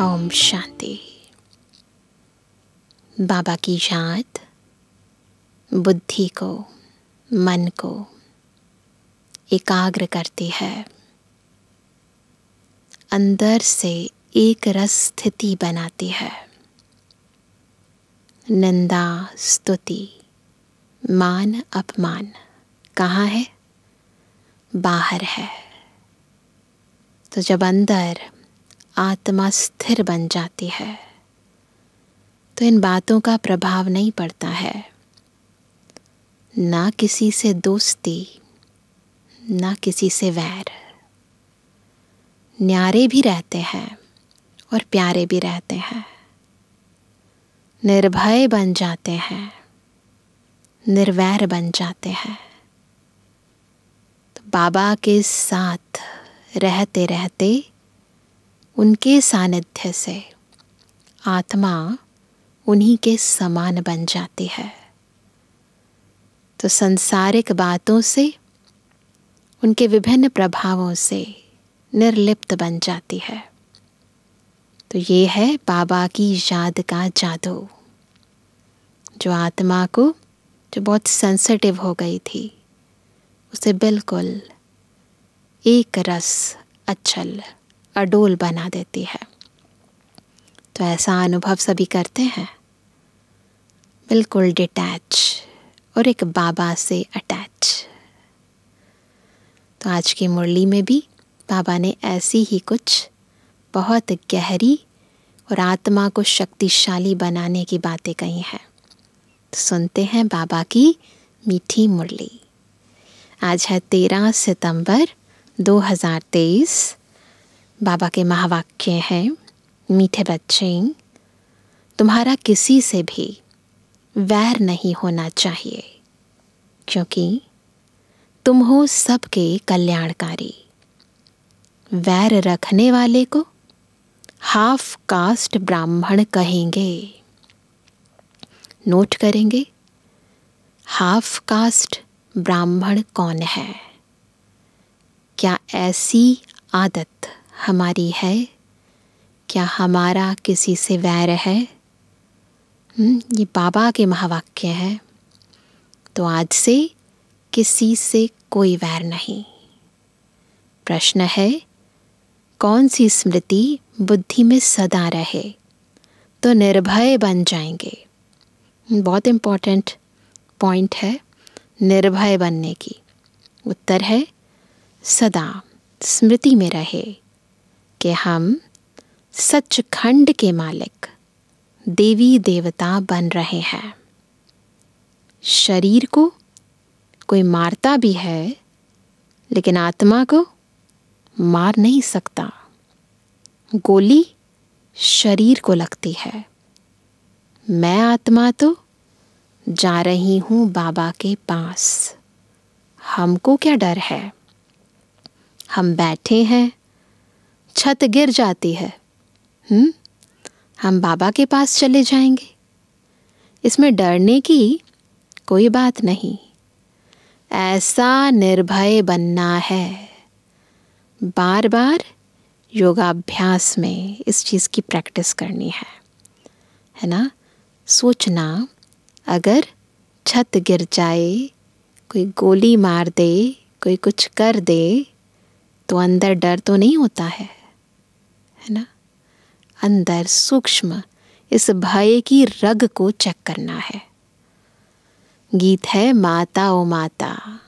ओम शांति। बाबा की याद बुद्धि को, मन को एकाग्र करती है, अंदर से एक रस स्थिति बनाती है। निंदा, स्तुति, मान अपमान कहाँ है? बाहर है। तो जब अंदर आत्मा स्थिर बन जाती है तो इन बातों का प्रभाव नहीं पड़ता है, ना किसी से दोस्ती, ना किसी से वैर। न्यारे भी रहते हैं और प्यारे भी रहते हैं, निर्भय बन जाते हैं, निर्वैर बन जाते हैं। तो बाबा के साथ रहते रहते उनके सानिध्य से आत्मा उन्हीं के समान बन जाती है। तो सांसारिक बातों से, उनके विभिन्न प्रभावों से निर्लिप्त बन जाती है। तो ये है बाबा की याद का जादू, जो आत्मा को, जो बहुत सेंसिटिव हो गई थी, उसे बिल्कुल एक रस अचल अडोल बना देती है। तो ऐसा अनुभव सभी करते हैं, बिल्कुल डिटैच और एक बाबा से अटैच। तो आज की मुरली में भी बाबा ने ऐसी ही कुछ बहुत गहरी और आत्मा को शक्तिशाली बनाने की बातें कही हैं। तो सुनते हैं बाबा की मीठी मुरली। आज है 13 सितंबर 2023। बाबा के महावाक्य हैं, मीठे बच्चे, तुम्हारा किसी से भी वैर नहीं होना चाहिए, क्योंकि तुम हो सबके कल्याणकारी। वैर रखने वाले को हाफ कास्ट ब्राह्मण कहेंगे। नोट करेंगे, हाफ कास्ट ब्राह्मण कौन है? क्या ऐसी आदत हमारी है? क्या हमारा किसी से वैर है? ये बाबा के महावाक्य है। तो आज से किसी से कोई वैर नहीं। प्रश्न है, कौन सी स्मृति बुद्धि में सदा रहे तो निर्भय बन जाएंगे। बहुत इम्पोर्टेंट पॉइंट है निर्भय बनने की। उत्तर है, सदा स्मृति में रहे कि हम सचखंड के मालिक देवी देवता बन रहे हैं। शरीर को कोई मारता भी है, लेकिन आत्मा को मार नहीं सकता। गोली शरीर को लगती है, मैं आत्मा तो जा रही हूं बाबा के पास। हमको क्या डर है? हम बैठे हैं, छत गिर जाती है, हम बाबा के पास चले जाएंगे। इसमें डरने की कोई बात नहीं। ऐसा निर्भय बनना है। बार बार योगाभ्यास में इस चीज़ की प्रैक्टिस करनी है ना? सोचना, अगर छत गिर जाए, कोई गोली मार दे, कोई कुछ कर दे, तो अंदर डर तो नहीं होता है ना? अंदर सूक्ष्म इस भय की रग को चेक करना है। गीत है माता ओ माता।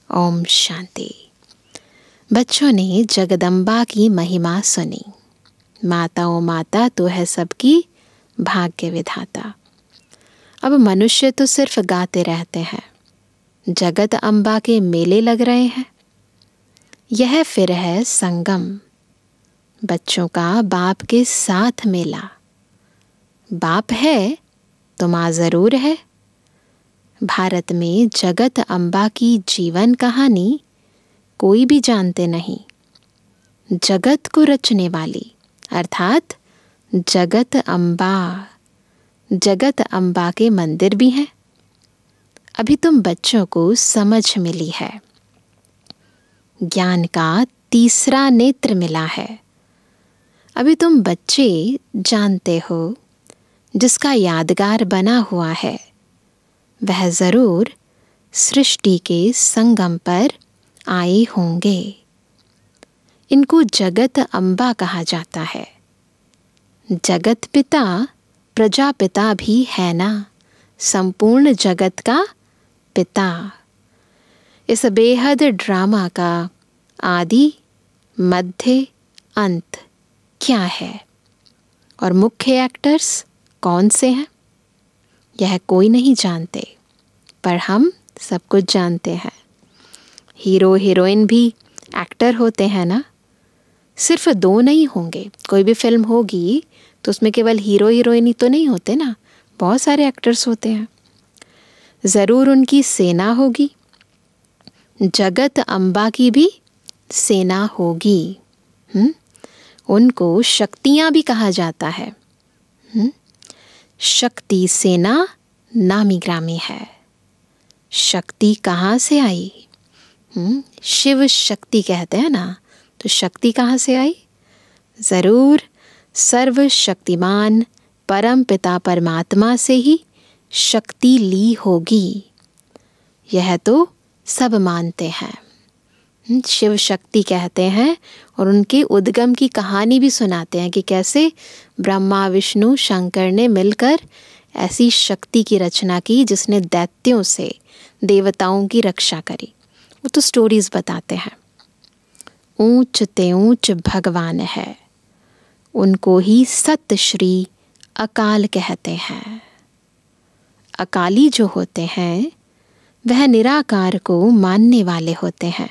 ओम शांति। बच्चों ने जगदम्बा की महिमा सुनी। माता ओ माता तो है सबकी भाग्य विधाता। अब मनुष्य तो सिर्फ गाते रहते हैं। जगत अम्बा के मेले लग रहे हैं। यह फिर है संगम, बच्चों का बाप के साथ मेला। बाप है तो माँ ज़रूर है। भारत में जगत अम्बा की जीवन कहानी कोई भी जानते नहीं। जगत को रचने वाली अर्थात जगत अम्बा, जगत अम्बा के मंदिर भी हैं। अभी तुम बच्चों को समझ मिली है, ज्ञान का तीसरा नेत्र मिला है। अभी तुम बच्चे जानते हो, जिसका यादगार बना हुआ है वह ज़रूर सृष्टि के संगम पर आए होंगे। इनको जगत अम्बा कहा जाता है। जगत पिता प्रजापिता भी है ना, संपूर्ण जगत का पिता। इस बेहद ड्रामा का आदि मध्य अंत क्या है और मुख्य एक्टर्स कौन से हैं, यह कोई नहीं जानते, पर हम सब कुछ जानते हैं। हीरो हीरोइन भी एक्टर होते हैं ना। सिर्फ दो नहीं होंगे, कोई भी फिल्म होगी तो उसमें केवल हीरो हीरोइन ही तो नहीं होते ना, बहुत सारे एक्टर्स होते हैं। ज़रूर उनकी सेना होगी। जगत अम्बा की भी सेना होगी। उनको शक्तियाँ भी कहा जाता है। शक्ति सेना नामी ग्रामी है। शक्ति कहाँ से आई? शिव शक्ति कहते हैं ना, तो शक्ति कहाँ से आई? ज़रूर सर्वशक्तिमान परम पिता परमात्मा से ही शक्ति ली होगी। यह तो सब मानते हैं। शिव शक्ति कहते हैं और उनके उद्गम की कहानी भी सुनाते हैं कि कैसे ब्रह्मा विष्णु शंकर ने मिलकर ऐसी शक्ति की रचना की जिसने दैत्यों से देवताओं की रक्षा करी। वो तो स्टोरीज बताते हैं। ऊंच ते ऊंच भगवान है, उनको ही सत श्री अकाल कहते हैं। अकाली जो होते हैं वह निराकार को मानने वाले होते हैं।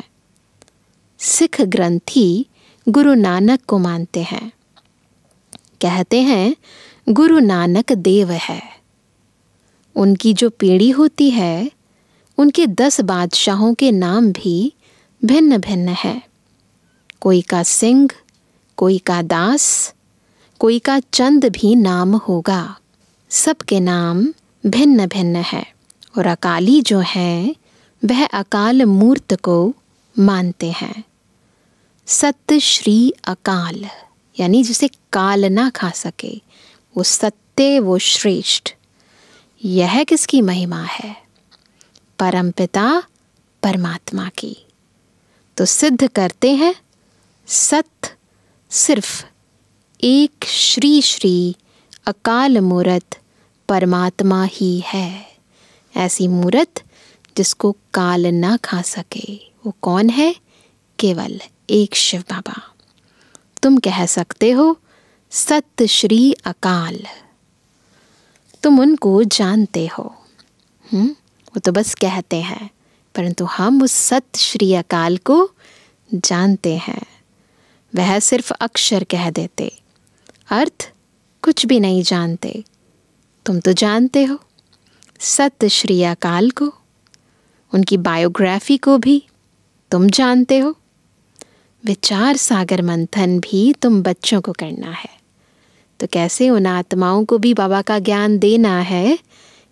सिख ग्रंथी गुरु नानक को मानते हैं। कहते हैं गुरु नानक देव है। उनकी जो पीढ़ी होती है उनके 10 बादशाहों के नाम भी भिन्न भिन्न है। कोई का सिंह, कोई का दास, कोई का चंद भी नाम होगा। सबके नाम भिन्न भिन्न है। और अकाली जो है वह अकाल मूर्त को मानते हैं। सत्य श्री अकाल, यानी जिसे काल ना खा सके, वो सत्य, वो श्रेष्ठ। यह किसकी महिमा है? परमपिता परमात्मा की। तो सिद्ध करते हैं सत्य सिर्फ एक श्री श्री अकाल मूर्त परमात्मा ही है। ऐसी मूर्त जिसको काल ना खा सके। वो कौन है? केवल एक शिव बाबा। तुम कह सकते हो सत्य श्री अकाल, तुम उनको जानते हो। वो तो बस कहते हैं, परंतु हम उस सत्य श्री अकाल को जानते हैं। वह सिर्फ अक्षर कह देते, अर्थ कुछ भी नहीं जानते। तुम तो जानते हो सत्य श्री अकाल को, उनकी बायोग्राफी को भी तुम जानते हो। विचार सागर मंथन भी तुम बच्चों को करना है, तो कैसे उन आत्माओं को भी बाबा का ज्ञान देना है,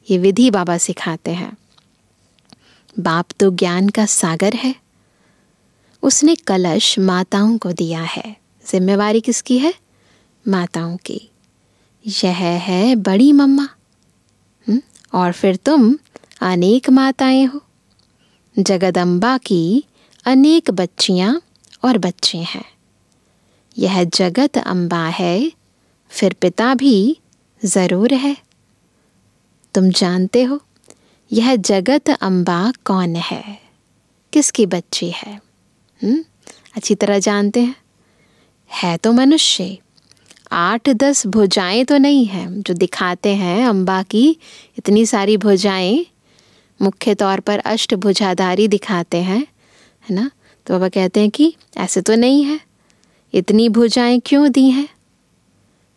ये विधि बाबा सिखाते हैं। बाप तो ज्ञान का सागर है। उसने कलश माताओं को दिया है। जिम्मेवारी किसकी है? माताओं की। यह है बड़ी मम्मा। और फिर तुम अनेक माताएं हो। जगदम्बा की अनेक बच्चियां और बच्चे हैं। यह जगत अम्बा है, फिर पिता भी ज़रूर है। तुम जानते हो यह जगत अम्बा कौन है, किसकी बच्ची है? अच्छी तरह जानते हैं। है तो मनुष्य। 8-10 भुजाएं तो नहीं हैं जो दिखाते हैं अम्बा की इतनी सारी भुजाएं। मुख्य तौर पर अष्टभुजाधारी दिखाते हैं, है ना? तो बाबा कहते हैं कि ऐसे तो नहीं है, इतनी भुजाएं क्यों दी हैं?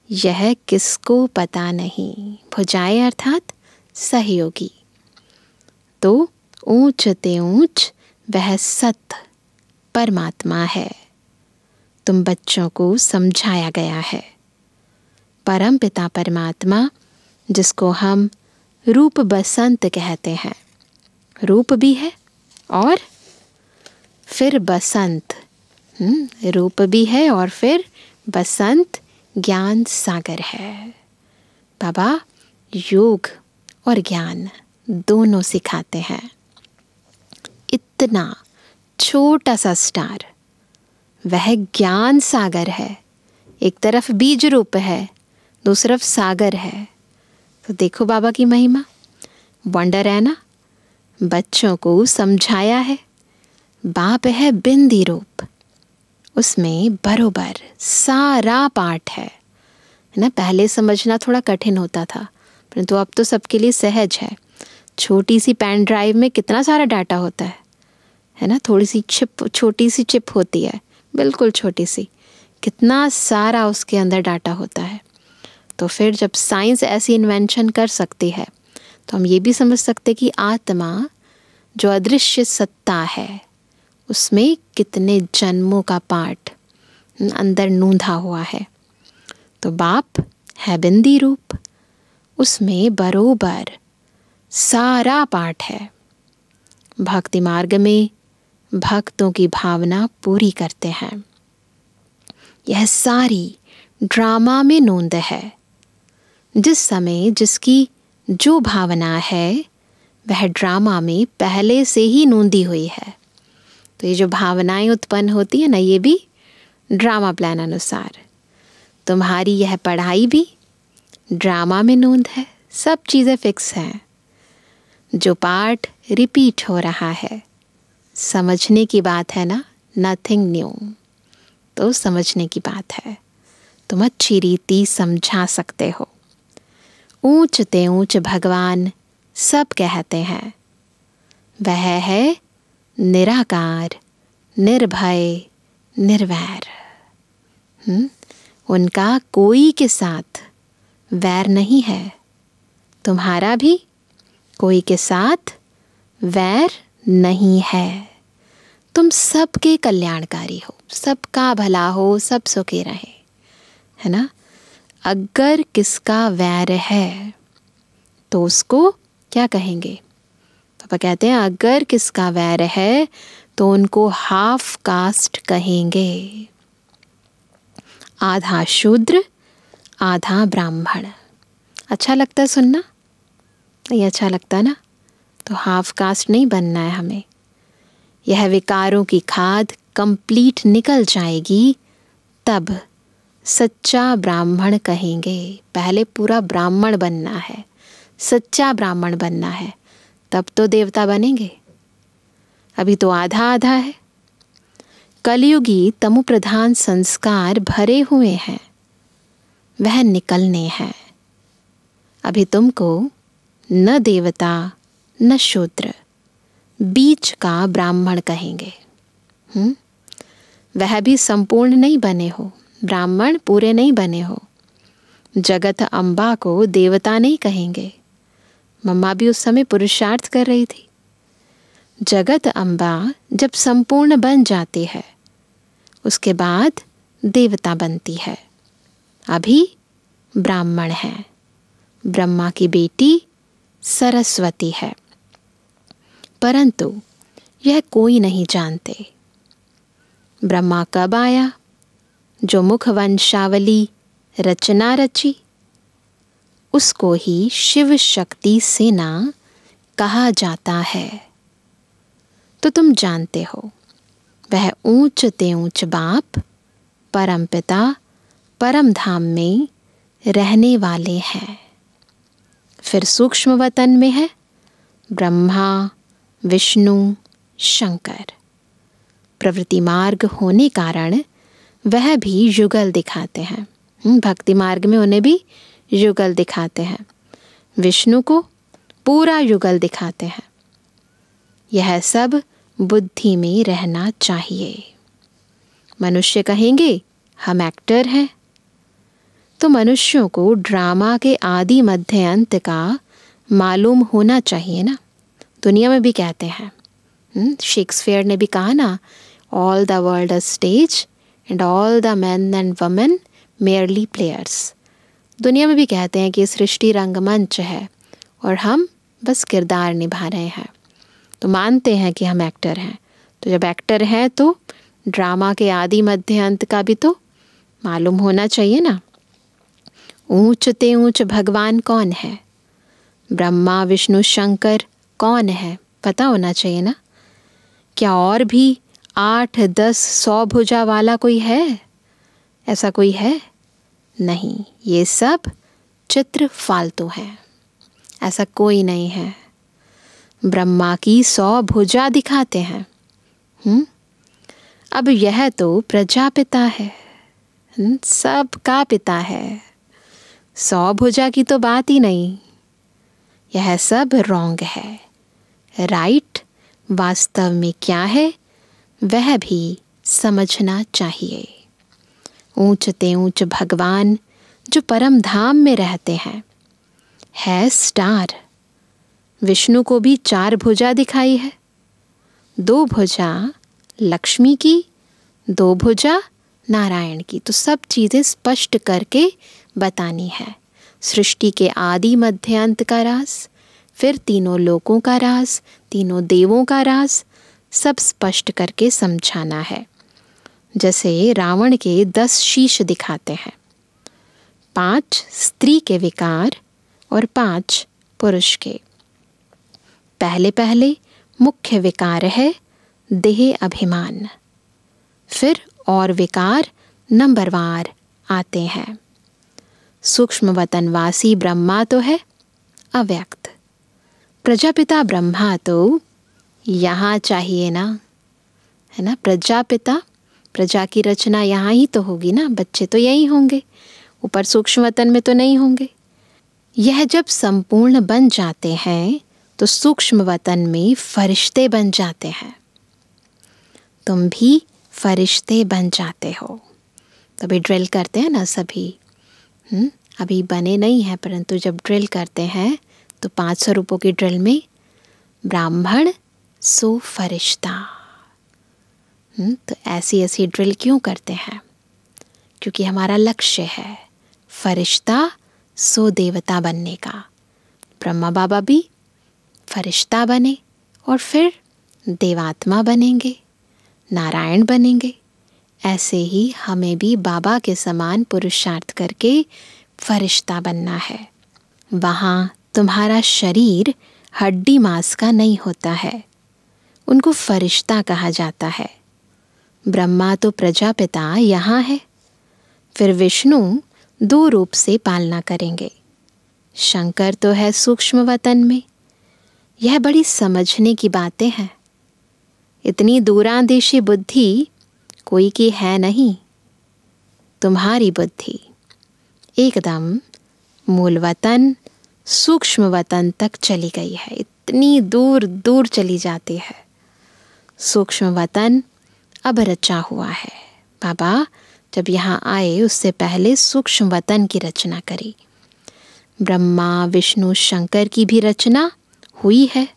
यह किसको पता नहीं। भुजाएं अर्थात सहयोगी। तो ऊंच ते ऊंच वह सत परमात्मा है। तुम बच्चों को समझाया गया है। परम पिता परमात्मा, जिसको हम रूप बसंत कहते हैं, रूप भी है और फिर बसंत, रूप भी है और फिर बसंत, ज्ञान सागर है। बाबा योग और ज्ञान दोनों सिखाते हैं। इतना छोटा सा स्टार वह ज्ञान सागर है। एक तरफ बीज रूप है, दूसरी तरफ सागर है। तो देखो बाबा की महिमा, वंडर है ना। बच्चों को समझाया है। बाप है बिंदी रूप, उसमें बरोबर सारा पाठ है ना। पहले समझना थोड़ा कठिन होता था, परंतु अब तो सबके लिए सहज है। छोटी सी पेन ड्राइव में कितना सारा डाटा होता है ना। थोड़ी सी चिप, छोटी सी चिप होती है, बिल्कुल छोटी सी, कितना सारा उसके अंदर डाटा होता है। तो फिर जब साइंस ऐसी इन्वेंशन कर सकती है, तो हम ये भी समझ सकते कि आत्मा जो अदृश्य सत्ता है, उसमें कितने जन्मों का पाठ अंदर नूंधा हुआ है। तो बाप है बिंदी रूप, उसमें बरोबर सारा पाठ है। भक्ति मार्ग में भक्तों की भावना पूरी करते हैं। यह सारी ड्रामा में नोंद है। जिस समय जिसकी जो भावना है, वह ड्रामा में पहले से ही नोंदी हुई है। तो ये जो भावनाएं उत्पन्न होती है ना, ये भी ड्रामा प्लान अनुसार। तुम्हारी यह पढ़ाई भी ड्रामा में नोंद है। सब चीज़ें फिक्स हैं। जो पाठ रिपीट हो रहा है, समझने की बात है ना, नथिंग न्यू। तो समझने की बात है, तुम अच्छी रीति समझा सकते हो। ऊंच ते ऊंच भगवान सब कहते हैं। वह है निराकार, निर्भय, निर्वैर। उनका कोई के साथ वैर नहीं है। तुम्हारा भी कोई के साथ वैर नहीं है। तुम सबके कल्याणकारी हो, सबका भला हो, सब सुखी रहे, है ना। अगर किसका वैर है तो उसको क्या कहेंगे? पापा कहते हैं अगर किसका वैर है तो उनको हाफ कास्ट कहेंगे। आधा शूद्र, आधा ब्राह्मण। अच्छा लगता है सुनना? नहीं अच्छा लगता ना? तो हाफ कास्ट नहीं बनना है हमें। यह विकारों की खाद कंप्लीट निकल जाएगी, तब सच्चा ब्राह्मण कहेंगे। पहले पूरा ब्राह्मण बनना है, सच्चा ब्राह्मण बनना है, तब तो देवता बनेंगे। अभी तो आधा आधा है। कलयुगी तमु प्रधान संस्कार भरे हुए हैं, वह निकलने हैं। अभी तुमको न देवता न शूद्र, बीच का ब्राह्मण कहेंगे। वह भी संपूर्ण नहीं बने हो, ब्राह्मण पूरे नहीं बने हो। जगत अम्बा को देवता नहीं कहेंगे। मम्मा भी उस समय पुरुषार्थ कर रही थी। जगत अम्बा जब संपूर्ण बन जाती है, उसके बाद देवता बनती है। अभी ब्राह्मण है। ब्रह्मा की बेटी सरस्वती है, परंतु यह कोई नहीं जानते। ब्रह्मा कब आया? जो मुख वंशावली रचना रची, उसको ही शिव शक्ति सेना कहा जाता है। तो तुम जानते हो, वह ऊंच ते ऊंच बाप परम पिता परम धाम में रहने वाले हैं। फिर सूक्ष्म वतन में है ब्रह्मा, विष्णु, शंकर। प्रवृत्ति मार्ग होने कारण वह भी युगल दिखाते हैं। भक्ति मार्ग में उन्हें भी युगल दिखाते हैं। विष्णु को पूरा युगल दिखाते हैं। यह सब बुद्धि में रहना चाहिए। मनुष्य कहेंगे हम एक्टर हैं, तो मनुष्यों को ड्रामा के आदि मध्य अंत का मालूम होना चाहिए ना। दुनिया में भी कहते हैं, शेक्सपियर ने भी कहा ना, all the world a stage and all the man and women merely players. दुनिया में भी कहते हैं कि सृष्टि रंगमंच है और हम बस किरदार निभा रहे हैं। तो मानते हैं कि हम एक्टर हैं। तो जब एक्टर हैं तो ड्रामा के आदि मध्य अंत का भी तो मालूम होना चाहिए ना। ऊंच ते ऊंच भगवान कौन है, ब्रह्मा विष्णु शंकर कौन है, पता होना चाहिए ना। क्या और भी 8, 10, 100 भुजा वाला कोई है? ऐसा कोई है? नहीं, ये सब चित्र फालतू हैं, ऐसा कोई नहीं है। ब्रह्मा की 100 भुजा दिखाते हैं। अब यह तो प्रजापिता है, सबका पिता है। 100 भुजा की तो बात ही नहीं। यह सब रॉन्ग है। राइट वास्तव में क्या है वह भी समझना चाहिए। ऊंच ते ऊंच भगवान जो परम धाम में रहते हैं है स्टार। विष्णु को भी 4 भुजा दिखाई है, 2 भुजा लक्ष्मी की, 2 भुजा नारायण की। तो सब चीज़ें स्पष्ट करके बतानी है। सृष्टि के आदि मध्य अंत का राज, फिर तीनों लोकों का राज, तीनों देवों का राज, सब स्पष्ट करके समझाना है। जैसे रावण के 10 शीश दिखाते हैं, 5 स्त्री के विकार और 5 पुरुष के। पहले मुख्य विकार है देह अभिमान, फिर और विकार नंबरवार आते हैं। सूक्ष्म वतनवासी ब्रह्मा तो है अव्यक्त, प्रजापिता ब्रह्मा तो यहाँ चाहिए ना, है ना। प्रजापिता, प्रजा की रचना यहाँ ही तो होगी ना, बच्चे तो यही होंगे, ऊपर सूक्ष्म वतन में तो नहीं होंगे। यह जब संपूर्ण बन जाते हैं तो सूक्ष्म वतन में फरिश्ते बन जाते हैं। तुम भी फरिश्ते बन जाते हो। तभी ड्रिल करते हैं ना सभी। अभी बने नहीं हैं, परंतु जब ड्रिल करते हैं तो 500 रुपयों की ड्रिल में ब्राह्मण सो फरिश्ता। तो ऐसी ड्रिल क्यों करते हैं? क्योंकि हमारा लक्ष्य है फरिश्ता सो देवता बनने का। ब्रह्मा बाबा भी फरिश्ता बने और फिर देवात्मा बनेंगे, नारायण बनेंगे। ऐसे ही हमें भी बाबा के समान पुरुषार्थ करके फरिश्ता बनना है। वहाँ तुम्हारा शरीर हड्डी मांस का नहीं होता है, उनको फरिश्ता कहा जाता है। ब्रह्मा तो प्रजापिता यहाँ है, फिर विष्णु 2 रूप से पालना करेंगे। शंकर तो है सूक्ष्म वतन में। यह बड़ी समझने की बातें हैं। इतनी दूरांदेशी बुद्धि कोई की है नहीं। तुम्हारी बुद्धि एकदम मूल वतन सूक्ष्म वतन तक चली गई है, इतनी दूर दूर चली जाती है। सूक्ष्म वतन अब रचा हुआ है। बाबा जब यहाँ आए उससे पहले सूक्ष्म वतन की रचना करी। ब्रह्मा विष्णु शंकर की भी रचना हुई है,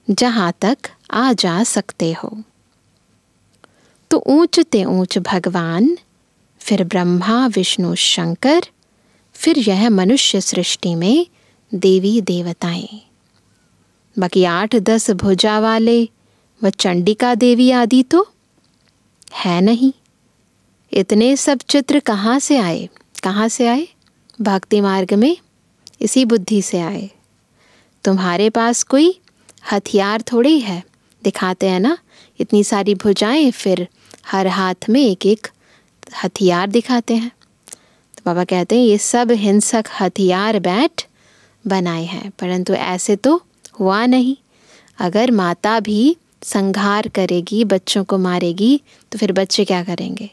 जहाँ तक आ जा सकते हो। तो ऊंच ते ऊंच भगवान, फिर ब्रह्मा विष्णु शंकर, फिर यह मनुष्य सृष्टि में देवी देवताएं। बाकी 8-10 भुजा वाले व चंडिका देवी आदि तो है नहीं। इतने सब चित्र कहाँ से आए? कहाँ से आए? भक्ति मार्ग में इसी बुद्धि से आए। तुम्हारे पास कोई हथियार थोड़ी है। दिखाते हैं ना इतनी सारी भुजाएं, फिर हर हाथ में एक एक हथियार दिखाते हैं। तो बाबा कहते हैं ये सब हिंसक हथियार बैठ बनाए हैं, परंतु ऐसे तो हुआ नहीं। अगर माता भी संहार करेगी, बच्चों को मारेगी, तो फिर बच्चे क्या करेंगे,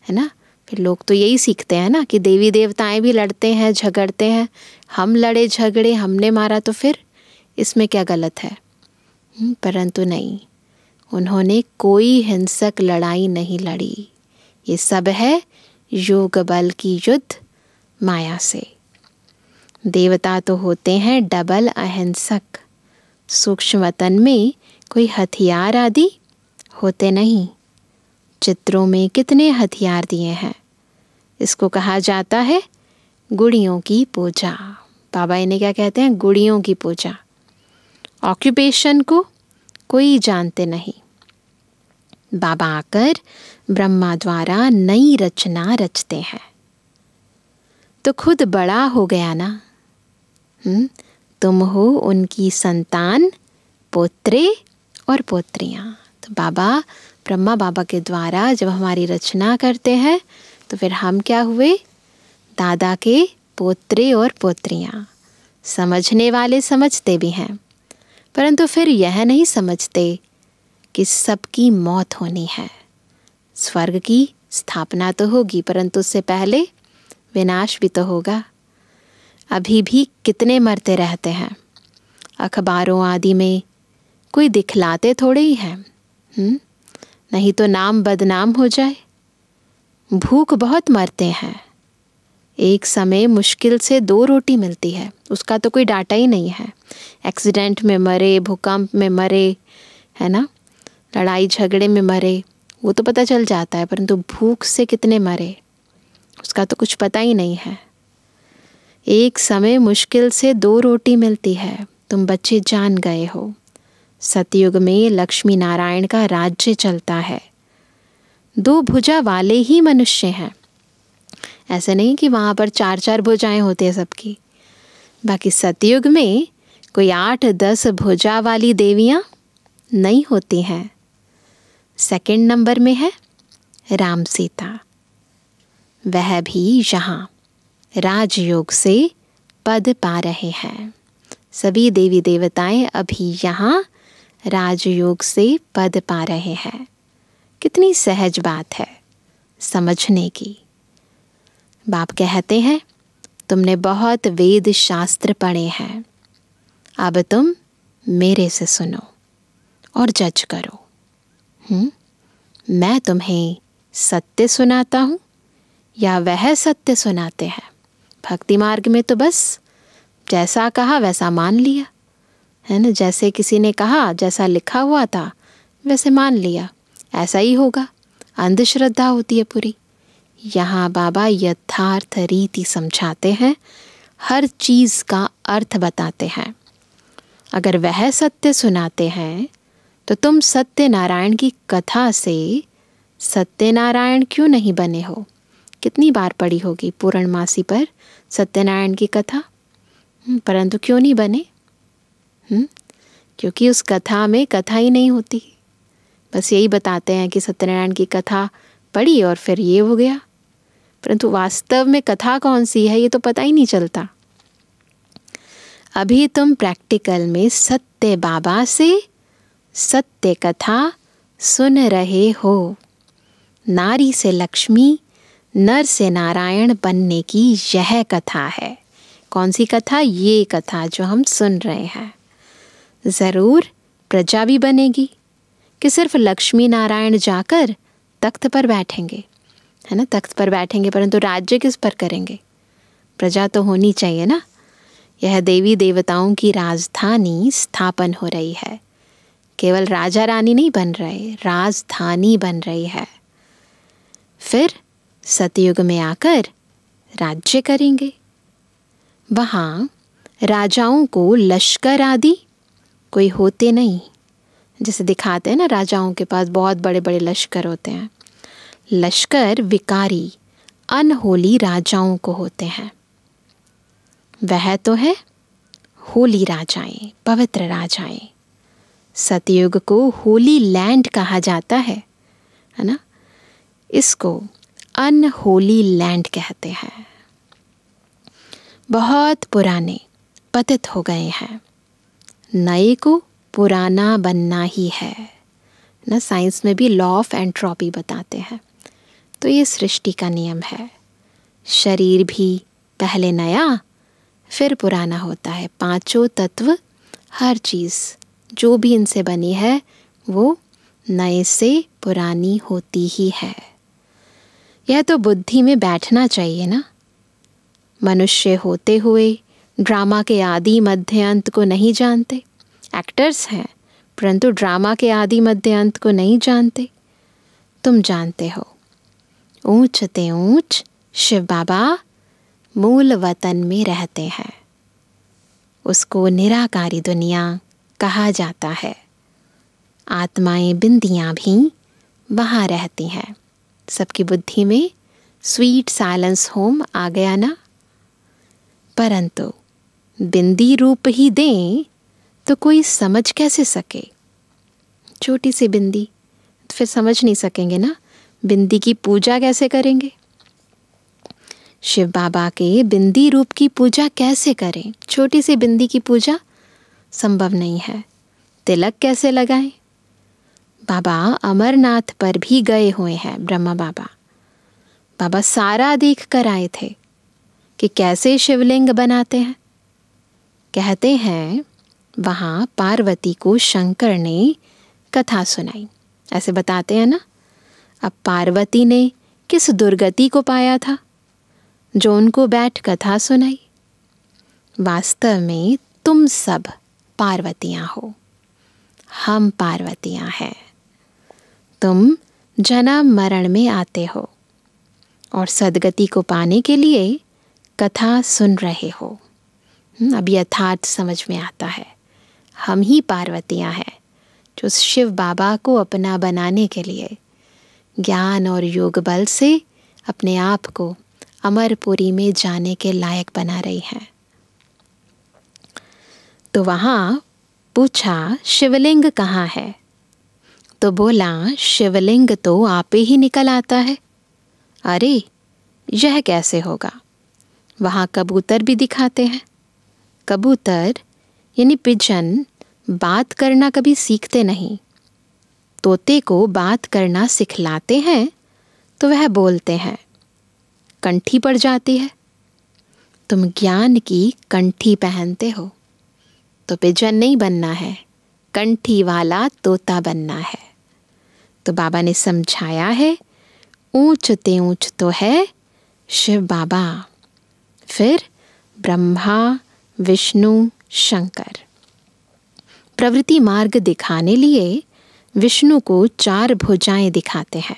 है ना। फिर लोग तो यही सीखते हैं ना कि देवी देवताएं भी लड़ते हैं झगड़ते हैं, हम लड़े झगड़े हमने मारा, तो फिर इसमें क्या गलत है। परंतु नहीं, उन्होंने कोई हिंसक लड़ाई नहीं लड़ी। ये सब है योग बल की युद्ध माया से। देवता तो होते हैं डबल अहिंसक। सूक्ष्म वतन में कोई हथियार आदि होते नहीं। चित्रों में कितने हथियार दिए हैं। इसको कहा जाता है गुड़ियों की पूजा। बाबा इन्हें क्या कहते हैं? गुड़ियों की पूजा। ऑक्यूपेशन को कोई जानते नहीं। बाबा आकर ब्रह्मा द्वारा नई रचना रचते हैं। तो खुद बड़ा हो गया ना। तुम हो उनकी संतान, पोत्रे और पोत्रियां। तो बाबा, ब्रह्मा बाबा के द्वारा जब हमारी रचना करते हैं तो फिर हम क्या हुए? दादा के पोत्रे और पोत्रियां। समझने वाले समझते भी हैं, परंतु फिर यह नहीं समझते कि सबकी मौत होनी है। स्वर्ग की स्थापना तो होगी, परंतु उससे पहले विनाश भी तो होगा। अभी भी कितने मरते रहते हैं। अखबारों आदि में कोई दिखलाते थोड़े ही हैं, नहीं तो नाम बदनाम हो जाए। भूख बहुत मरते हैं। एक समय मुश्किल से 2 रोटी मिलती है, उसका तो कोई डाटा ही नहीं है। एक्सीडेंट में मरे, भूकंप में मरे, है ना, लड़ाई झगड़े में मरे, वो तो पता चल जाता है, परंतु भूख से कितने मरे उसका तो कुछ पता ही नहीं है। एक समय मुश्किल से 2 रोटी मिलती है, तुम बच्चे जान गए हो। सतयुग में लक्ष्मी नारायण का राज्य चलता है। 2 भुजा वाले ही मनुष्य हैं। ऐसे नहीं कि वहाँ पर 4-4 भुजाएं होती है सबकी। बाकी सतयुग में कोई 8-10 भुजा वाली देवियाँ नहीं होती हैं। सेकंड नंबर में है राम सीता। वह भी यहाँ राजयोग से पद पा रहे हैं। सभी देवी देवताएं अभी यहाँ राजयोग से पद पा रहे हैं। कितनी सहज बात है समझने की। बाप कहते हैं तुमने बहुत वेद शास्त्र पढ़े हैं, अब तुम मेरे से सुनो और जज करो। मैं तुम्हें सत्य सुनाता हूँ या वह सत्य सुनाते हैं? भक्ति मार्ग में तो बस जैसा कहा वैसा मान लिया, है ना। जैसे किसी ने कहा, जैसा लिखा हुआ था वैसे मान लिया, ऐसा ही होगा। अंधश्रद्धा होती है पूरी। यहाँ बाबा यथार्थ रीति समझाते हैं, हर चीज़ का अर्थ बताते हैं। अगर वह सत्य सुनाते हैं तो तुम सत्यनारायण की कथा से सत्यनारायण क्यों नहीं बने हो? कितनी बार पढ़ी होगी पूर्णमासी पर सत्यनारायण की कथा, परंतु क्यों नहीं बने? क्योंकि उस कथा में कथा ही नहीं होती। बस यही बताते हैं कि सत्यनारायण की कथा पढ़ी और फिर ये हो गया, परंतु वास्तव में कथा कौन सी है ये तो पता ही नहीं चलता। अभी तुम प्रैक्टिकल में सत्य बाबा से सत्य कथा सुन रहे हो। नारी से लक्ष्मी, नर से नारायण बनने की यह कथा है। कौन सी कथा? ये कथा जो हम सुन रहे हैं। ज़रूर प्रजा भी बनेगी कि सिर्फ लक्ष्मी नारायण जाकर तख्त पर बैठेंगे, है ना। तख्त पर बैठेंगे परंतु राज्य किस पर करेंगे? प्रजा तो होनी चाहिए ना। यह देवी देवताओं की राजधानी स्थापन हो रही है। केवल राजा रानी नहीं बन रहे, राजधानी बन रही है। फिर सतयुग में आकर राज्य करेंगे। वहाँ राजाओं को लश्कर आदि कोई होते नहीं। जैसे दिखाते हैं ना, राजाओं के पास बहुत बड़े बड़े लश्कर होते हैं। लश्कर विकारी अनहोली राजाओं को होते हैं। वह तो है होली राजाएं, पवित्र राजाएं। सतयुग को होली लैंड कहा जाता है ना। इसको अनहोली लैंड कहते हैं। बहुत पुराने पतित हो गए हैं, नए को पुराना बनना ही है ना। साइंस में भी लॉ ऑफ एंट्रोपी बताते हैं। तो ये सृष्टि का नियम है। शरीर भी पहले नया फिर पुराना होता है। 5 तत्व, हर चीज़ जो भी इनसे बनी है वो नए से पुरानी होती ही है। यह तो बुद्धि में बैठना चाहिए ना। मनुष्य होते हुए ड्रामा के आदि मध्य अंत को नहीं जानते। एक्टर्स हैं परंतु ड्रामा के आदि मध्य अंत को नहीं जानते। तुम जानते हो। ऊंच ते ऊंच शिव बाबा मूल वतन में रहते हैं। उसको निराकारी दुनिया कहा जाता है। आत्माएं बिंदियां भी वहाँ रहती हैं। सबकी बुद्धि में स्वीट साइलेंस होम आ गया ना। परंतु बिंदी रूप ही दें तो कोई समझ कैसे सके। छोटी सी बिंदी तो फिर समझ नहीं सकेंगे ना। बिंदी की पूजा कैसे करेंगे। शिव बाबा के बिंदी रूप की पूजा कैसे करें। छोटी सी बिंदी की पूजा संभव नहीं है। तिलक कैसे लगाएं। बाबा अमरनाथ पर भी गए हुए हैं। ब्रह्मा बाबा बाबा सारा देख कर आए थे कि कैसे शिवलिंग बनाते हैं। कहते हैं वहाँ पार्वती को शंकर ने कथा सुनाई। ऐसे बताते हैं ना। अब पार्वती ने किस दुर्गति को पाया था जो उनको बैठ कथा सुनाई। वास्तव में तुम सब पार्वतियाँ हो। हम पार्वतियाँ हैं। तुम जन्म मरण में आते हो और सद्गति को पाने के लिए कथा सुन रहे हो। अब यथार्थ समझ में आता है। हम ही पार्वतियाँ हैं जो शिव बाबा को अपना बनाने के लिए ज्ञान और योग बल से अपने आप को अमरपुरी में जाने के लायक बना रही हैं। तो वहाँ पूछा शिवलिंग कहाँ है। तो बोला शिवलिंग तो आपे ही निकल आता है। अरे यह कैसे होगा। वहाँ कबूतर भी दिखाते हैं। कबूतर यानी पिजन बात करना कभी सीखते नहीं। तोते को बात करना सिखलाते हैं तो वह बोलते हैं। कंठी पड़ जाती है। तुम ज्ञान की कंठी पहनते हो तो पिजन नहीं बनना है, कंठी वाला तोता बनना है। तो बाबा ने समझाया है ऊंच ते ऊंच तो है शिव बाबा, फिर ब्रह्मा विष्णु शंकर। प्रवृत्ति मार्ग दिखाने लिए विष्णु को 4 भुजाएं दिखाते हैं।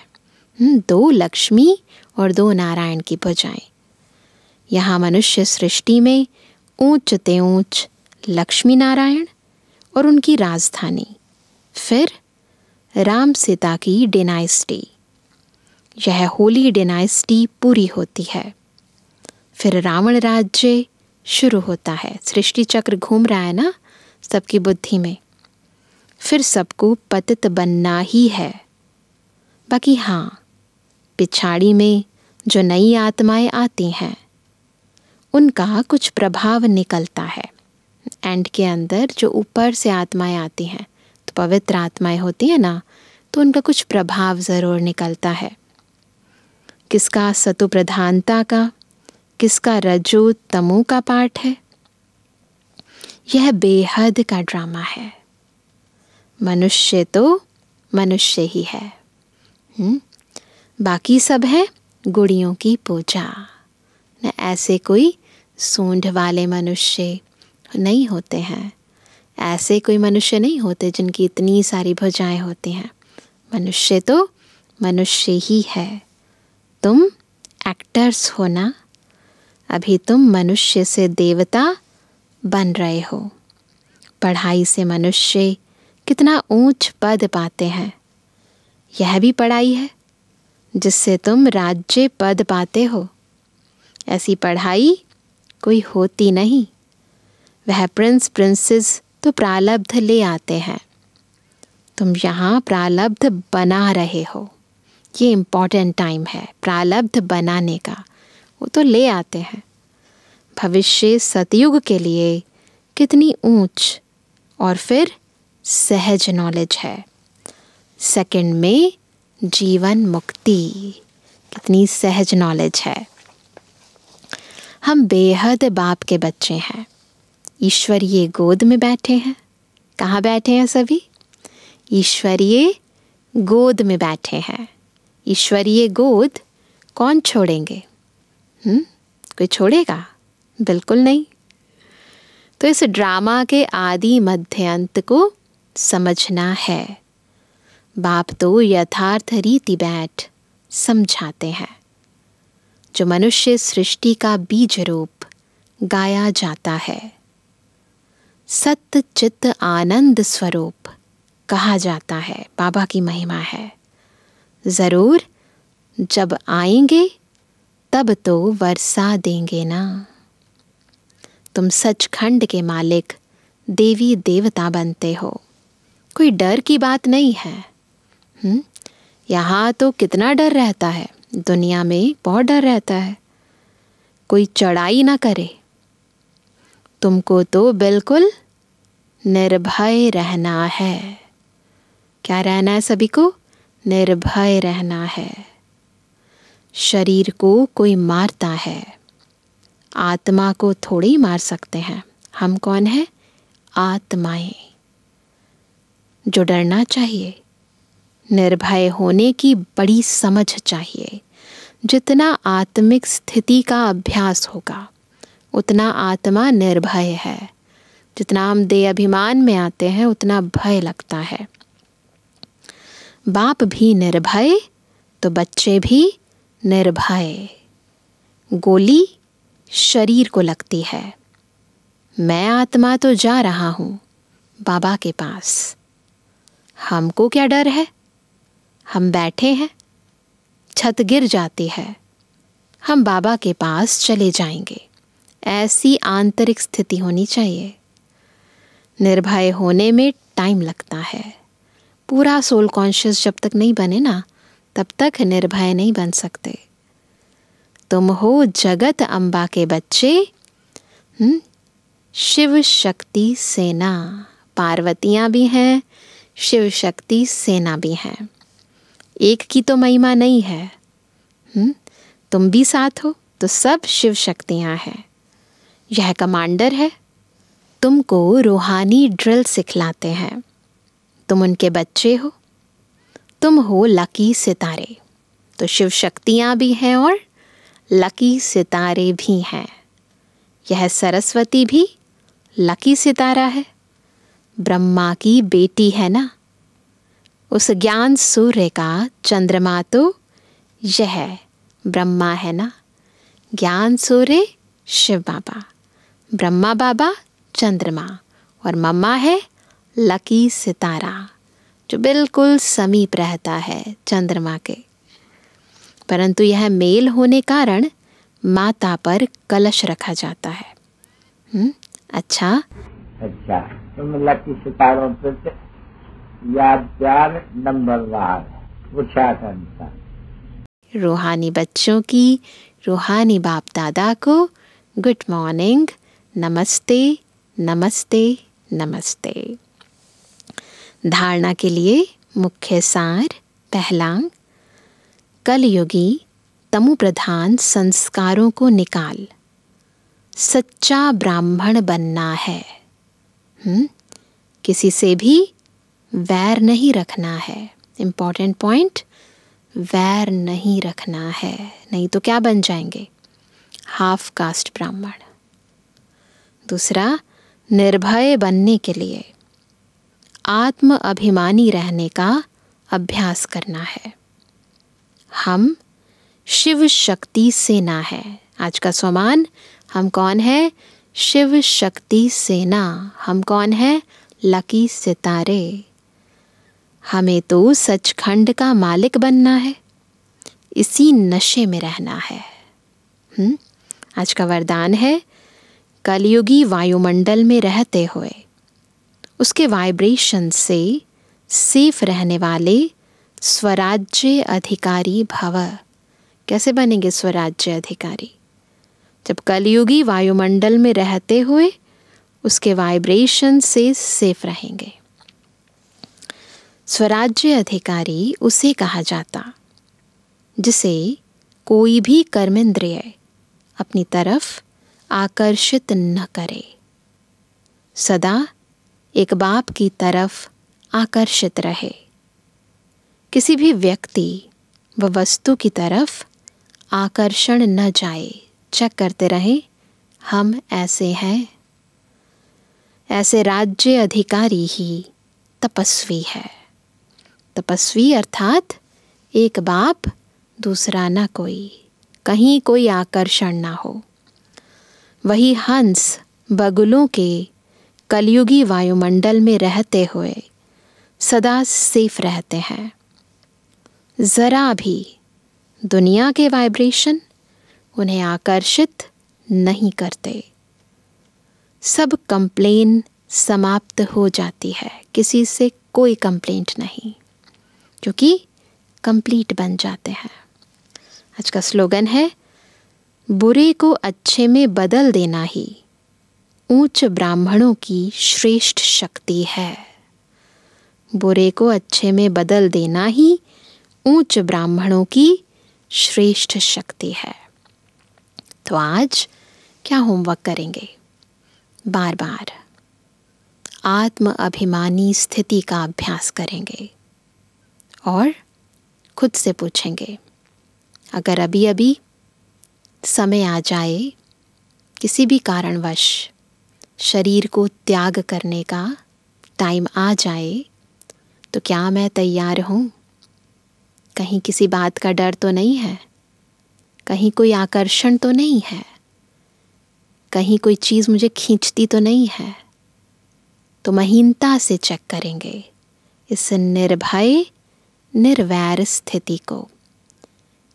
2 लक्ष्मी और 2 नारायण की भुजाएं। यहाँ मनुष्य सृष्टि में ऊंच ते ऊंच लक्ष्मी नारायण और उनकी राजधानी, फिर राम सीता की डायनेस्टी। यह होली डायनेस्टी पूरी होती है। फिर रावण राज्य शुरू होता है। सृष्टि चक्र घूम रहा है ना सबकी बुद्धि में। फिर सबको पतित बनना ही है। बाकी हाँ, पिछाड़ी में जो नई आत्माएं आती हैं उनका कुछ प्रभाव निकलता है। एंड के अंदर जो ऊपर से आत्माएं आती हैं तो पवित्र आत्माएं होती हैं ना, तो उनका कुछ प्रभाव ज़रूर निकलता है। किसका सतो प्रधानता का, किसका रजो तमो का पाठ है। यह बेहद का ड्रामा है। मनुष्य तो मनुष्य ही है। बाकी सब है गुड़ियों की पूजा। न ऐसे कोई सूंड वाले मनुष्य नहीं होते हैं। ऐसे कोई मनुष्य नहीं होते जिनकी इतनी सारी भुजाएं होती हैं। मनुष्य तो मनुष्य ही है। तुम एक्टर्स हो ना। अभी तुम मनुष्य से देवता बन रहे हो। पढ़ाई से मनुष्य कितना ऊंच पद पाते हैं। यह भी पढ़ाई है जिससे तुम राज्य पद पाते हो। ऐसी पढ़ाई कोई होती नहीं। वह प्रिंस प्रिंसेस तो प्रारब्ध ले आते हैं। तुम यहाँ प्रारब्ध बना रहे हो। ये इम्पॉर्टेंट टाइम है प्रारब्ध बनाने का। वो तो ले आते हैं। भविष्य सतयुग के लिए कितनी ऊंच और फिर सहज नॉलेज है। सेकंड में जीवन मुक्ति, कितनी सहज नॉलेज है। हम बेहद बाप के बच्चे हैं। ईश्वरीय गोद में बैठे हैं। कहाँ बैठे हैं सभी? ईश्वरीय गोद में बैठे हैं। ईश्वरीय गोद कौन छोड़ेंगे? कोई छोड़ेगा? बिल्कुल नहीं। तो इस ड्रामा के आदि मध्य अंत को समझना है। बाप तो यथार्थ रीति बैठ समझाते हैं। जो मनुष्य सृष्टि का बीज रूप गाया जाता है, सत्य चित्त आनंद स्वरूप कहा जाता है, बाबा की महिमा है। जरूर जब आएंगे तब तो वर्षा देंगे ना। तुम सचखंड के मालिक देवी देवता बनते हो। कोई डर की बात नहीं है। यहाँ तो कितना डर रहता है, दुनिया में बहुत डर रहता है। कोई चढ़ाई ना करे। तुमको तो बिल्कुल निर्भय रहना है। क्या रहना है सभी को? निर्भय रहना है। शरीर को कोई मारता है, आत्मा को थोड़ी ही मार सकते हैं। हम कौन है? आत्माएं। जो डरना चाहिए, निर्भय होने की बड़ी समझ चाहिए। जितना आत्मिक स्थिति का अभ्यास होगा उतना आत्मा निर्भय है। जितना हम देह अभिमान में आते हैं उतना भय लगता है। बाप भी निर्भय तो बच्चे भी निर्भय। गोली शरीर को लगती है। मैं आत्मा तो जा रहा हूं बाबा के पास। हमको क्या डर है? हम बैठे हैं, छत गिर जाती है, हम बाबा के पास चले जाएंगे। ऐसी आंतरिक स्थिति होनी चाहिए। निर्भय होने में टाइम लगता है। पूरा सोल कॉन्शियस जब तक नहीं बने ना, तब तक निर्भय नहीं बन सकते। तुम हो जगत अम्बा के बच्चे, शिव शक्ति सेना। पार्वतियां भी हैं, शिव शक्ति सेना भी हैं। एक की तो महिमा नहीं है। तुम भी साथ हो तो सब शिव शक्तियां हैं। यह कमांडर है। तुमको रूहानी ड्रिल सिखलाते हैं। तुम उनके बच्चे हो। तुम हो लकी सितारे। तो शिव शक्तियां भी हैं और लकी सितारे भी हैं। यह सरस्वती भी लकी सितारा है। ब्रह्मा की बेटी है ना। उस ज्ञान सूर्य का चंद्रमा तो यह ब्रह्मा है ना। ज्ञान सूर्य शिव बाबा, ब्रह्मा बाबा चंद्रमा, और मम्मा है लकी सितारा जो बिल्कुल समीप रहता है चंद्रमा के। परंतु यह मेल होने कारण माता पर कलश रखा जाता है। अच्छा, तुम लकी सितारों पर याद प्यार नंबरवार पूछा था। रूहानी बच्चों की रूहानी बाप दादा को गुड मॉर्निंग, नमस्ते नमस्ते नमस्ते। धारणा के लिए मुख्य सार। पहला, कलयुगी तमु प्रधान संस्कारों को निकाल सच्चा ब्राह्मण बनना है। किसी से भी वैर नहीं रखना है। इम्पॉर्टेंट पॉइंट, वैर नहीं रखना है, नहीं तो क्या बन जाएंगे? हाफ कास्ट ब्राह्मण। दूसरा, निर्भय बनने के लिए आत्म अभिमानी रहने का अभ्यास करना है। हम शिव शक्ति सेना है। आज का स्वमान, हम कौन है? शिव शक्ति सेना। हम कौन है? लकी सितारे। हमें तो सचखंड का मालिक बनना है। इसी नशे में रहना है। आज का वरदान है, कलयुगी वायुमंडल में रहते हुए उसके वाइब्रेशन से सेफ रहने वाले स्वराज्य अधिकारी भव। कैसे बनेंगे स्वराज्य अधिकारी? जब कलयुगी वायुमंडल में रहते हुए उसके वाइब्रेशन से सेफ रहेंगे। स्वराज्य अधिकारी उसे कहा जाता जिसे कोई भी कर्मेंद्रिय अपनी तरफ आकर्षित न करे, सदा एक बाप की तरफ आकर्षित रहे। किसी भी व्यक्ति व वस्तु की तरफ आकर्षण न जाए, चेक करते रहें हम ऐसे हैं। ऐसे राज्य अधिकारी ही तपस्वी है। तपस्वी अर्थात एक बाप दूसरा न कोई, कहीं कोई आकर्षण ना हो। वही हंस बगुलों के कलयुगी वायुमंडल में रहते हुए सदा सेफ रहते हैं। जरा भी दुनिया के वाइब्रेशन उन्हें आकर्षित नहीं करते। सब कंप्लेन समाप्त हो जाती है, किसी से कोई कंप्लेंट नहीं, क्योंकि कंप्लीट बन जाते हैं। आज का स्लोगन है, बुरे को अच्छे में बदल देना ही ऊंच ब्राह्मणों की श्रेष्ठ शक्ति है। बुरे को अच्छे में बदल देना ही ऊंच ब्राह्मणों की श्रेष्ठ शक्ति है। तो आज क्या होमवर्क करेंगे? बार बार आत्म अभिमानी स्थिति का अभ्यास करेंगे और खुद से पूछेंगे, अगर अभी अभी समय आ जाए, किसी भी कारणवश शरीर को त्याग करने का टाइम आ जाए, तो क्या मैं तैयार हूँ? कहीं किसी बात का डर तो नहीं है? कहीं कोई आकर्षण तो नहीं है? कहीं कोई चीज़ मुझे खींचती तो नहीं है? तो महीनता से चेक करेंगे इस निर्भय निर्वैर स्थिति को।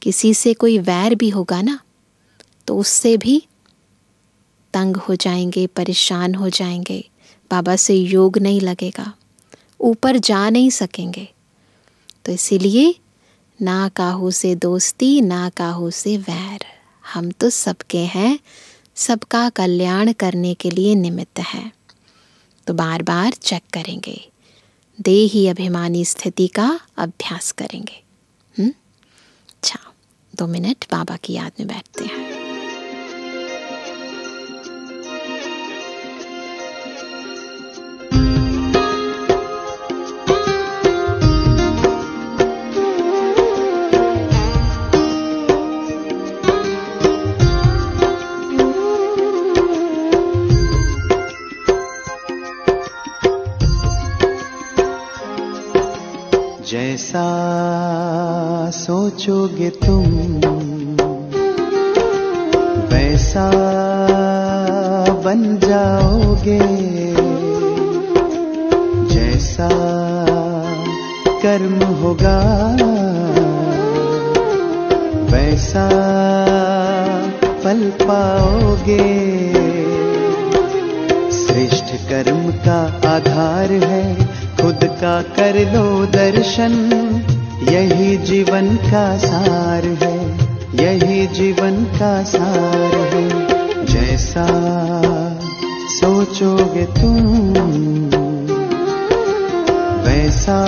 किसी से कोई वैर भी होगा ना, तो उससे भी तंग हो जाएंगे, परेशान हो जाएंगे, बाबा से योग नहीं लगेगा, ऊपर जा नहीं सकेंगे। तो इसीलिए ना काहू से दोस्ती, ना काहू से वैर। हम तो सबके हैं, सबका कल्याण करने के लिए निमित्त हैं। तो बार बार चेक करेंगे, देही अभिमानी स्थिति का अभ्यास करेंगे। अच्छा, 2 मिनट बाबा की याद में बैठते हैं। जैसा सोचोगे तुम वैसा बन जाओगे। जैसा कर्म होगा वैसा फल पाओगे। श्रेष्ठ कर्म का आधार है खुद का कर लो दर्शन, यही जीवन का सार है, यही जीवन का सार है। जैसा सोचोगे तुम वैसा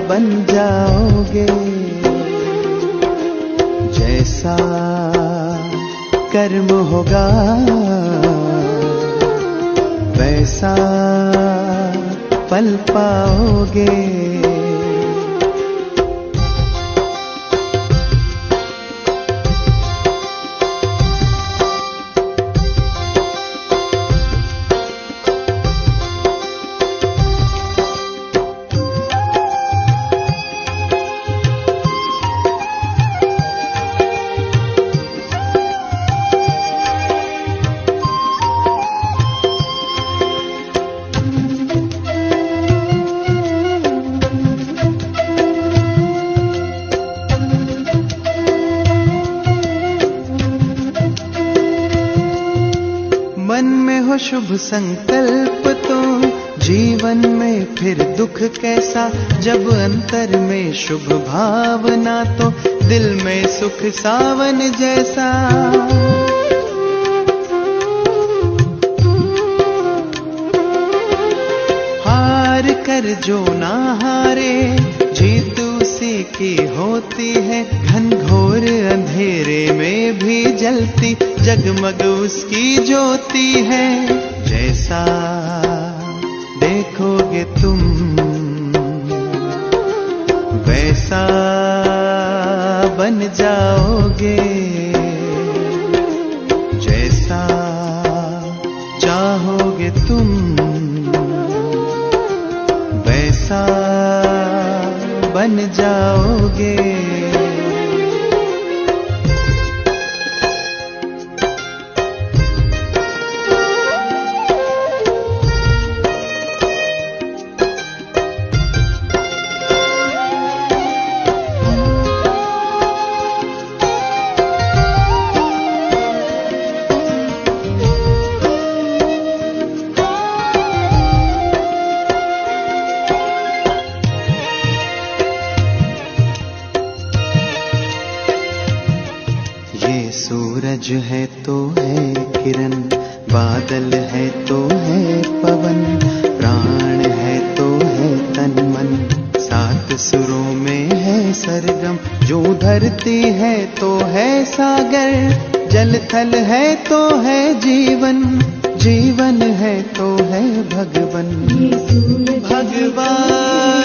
बन जाओगे। जैसा कर्म होगा वैसा फल पाओगे। शुभ संकल्प तो जीवन में फिर दुख कैसा, जब अंतर में शुभ भावना तो दिल में सुख सावन जैसा। हार कर जो ना हारे जीत उसी की होती है, घनघोर अंधेरे में भी जलती जगमग उसकी ज्योति है। जैसा देखोगे तुम वैसा बन जाओगे जैसा चाहोगे तुम, वैसा बन जाओगे। सूरज है तो है किरण, बादल है तो है पवन, प्राण है तो है तन मन, सात सुरों में है सरगम। जो धरती है तो है सागर, जल थल है तो है जीवन, जीवन है तो है भगवन। भगवान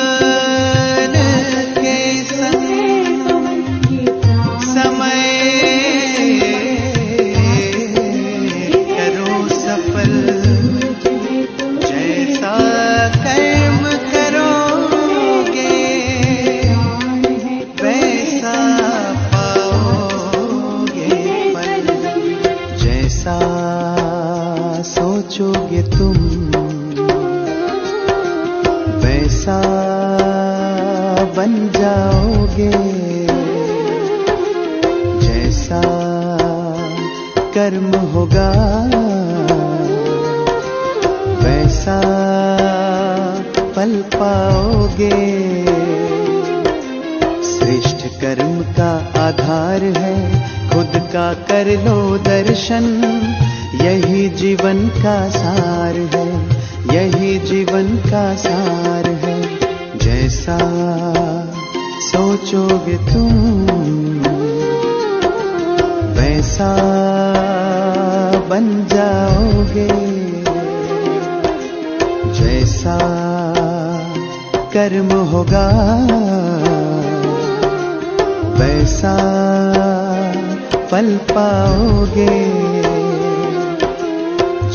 के संग समय सोचोगे तुम, वैसा बन जाओगे। जैसा कर्म होगा वैसा फल पाओगे। श्रेष्ठ कर्म का आधार है खुद का कर लो दर्शन, यही जीवन का सार है, यही जीवन का सार है। जैसा सोचोगे तुम वैसा बन जाओगे। जैसा कर्म होगा वैसा फल पाओगे।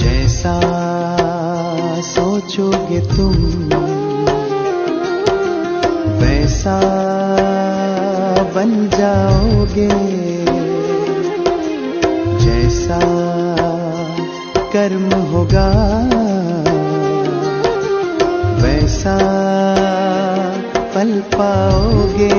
जैसा सोचोगे तुम वैसा बन जाओगे। जैसा कर्म होगा वैसा फल पाओगे।